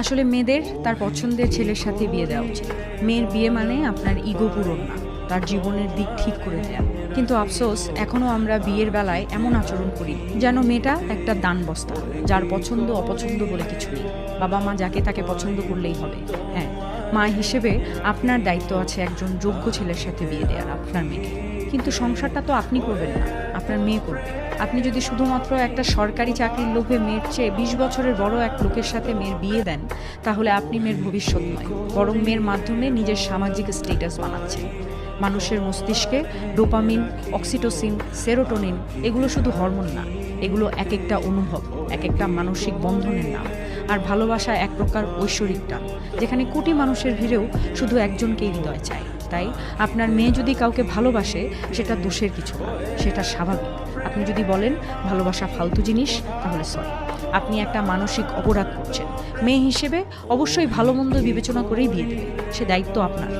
আসলে মেয়েদের তার পছন্দের ছেলের সাথে বিয়ে দেওয়া উচিত। মেয়ের বিয়ে মানে আপনার ইগো পূরণ না, তার জীবনের দিক ঠিক করে দেয়া। কিন্তু আফসোস, এখনও আমরা বিয়ের বেলায় এমন আচরণ করি যেন মেয়েটা একটা দান বস্তা, যার পছন্দ অপছন্দ বলে কিছু নেই। বাবা মা যাকে তাকে পছন্দ করলেই হবে। হ্যাঁ, মা হিসেবে আপনার দায়িত্ব আছে একজন যোগ্য ছেলের সাথে বিয়ে দেওয়ার আপনার মেয়েকে। কিন্তু সংসারটা তো আপনি করবেন না, আপনার মেয়ে করবে। আপনি যদি শুধুমাত্র একটা সরকারি চাকরির লোভে মেয়ের চেয়ে 20 বছরের বড় এক লোকের সাথে মেয়ের বিয়ে দেন, তাহলে আপনি মেয়ের ভবিষ্যৎ নয়, বরং মেয়ের মাধ্যমে নিজের সামাজিক স্ট্যাটাস বানাচ্ছেন। মানুষের মস্তিষ্কে ডোপামিন, অক্সিটোসিন, সেরোটোনিন এগুলো শুধু হরমোন না, এগুলো এক একটা অনুভব, এক একটা মানসিক বন্ধনের নাম। আর ভালোবাসা এক প্রকার ঐশ্বরিক টান, যেখানে কোটি মানুষের ভিড়েও শুধু একজনকেই হৃদয় চায়। তাই আপনার মেয়ে যদি কাউকে ভালোবাসে, সেটা দোষের কিছু না, সেটা স্বাভাবিক। আপনি যদি বলেন ভালোবাসা ফালতু জিনিস, তাহলে সরি, আপনি একটা মানসিক অপরাধ করছেন। মেয়ে হিসেবে অবশ্যই ভালো মন্দ বিবেচনা করেই বিয়ে দেবে, সে দায়িত্ব আপনার।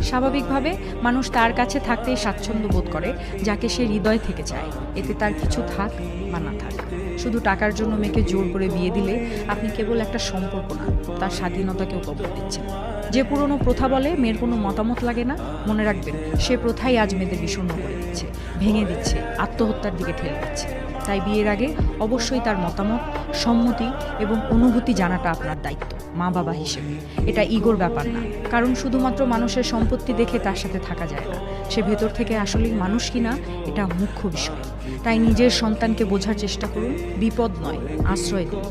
স্বাভাবিকভাবে মানুষ তার কাছে থাকতেই স্বাচ্ছন্দ্য বোধ করে, যাকে সে হৃদয় থেকে চায়, এতে তার কিছু থাক বা না থাক। শুধু টাকার জন্য মেয়েকে জোর করে বিয়ে দিলে আপনি কেবল একটা সম্পর্ক না, তার স্বাধীনতাকেও কবর দিচ্ছেন। যে পুরনো প্রথা বলে মেয়ের কোনো মতামত লাগে না, মনে রাখবেন সে প্রথাই আজ মেয়েদের বিষণ্ণ করে দিচ্ছে, ভেঙে দিচ্ছে, আত্মহত্যার দিকে ঠেলে দিচ্ছে। তাই বিয়ের আগে অবশ্যই তার মতামত, সম্মতি এবং অনুভূতি জানাটা আপনার দায়িত্ব মা বাবা হিসেবে। এটা ইগোর ব্যাপার না, কারণ শুধুমাত্র মানুষের সম্পত্তি দেখে তার সাথে থাকা যায় না, সে ভেতর থেকে আসলেই মানুষ কিনা এটা মুখ্য বিষয়। তাই নিজের সন্তানকে বোঝার চেষ্টা করুন, বিপদ নয় আশ্রয় দিন।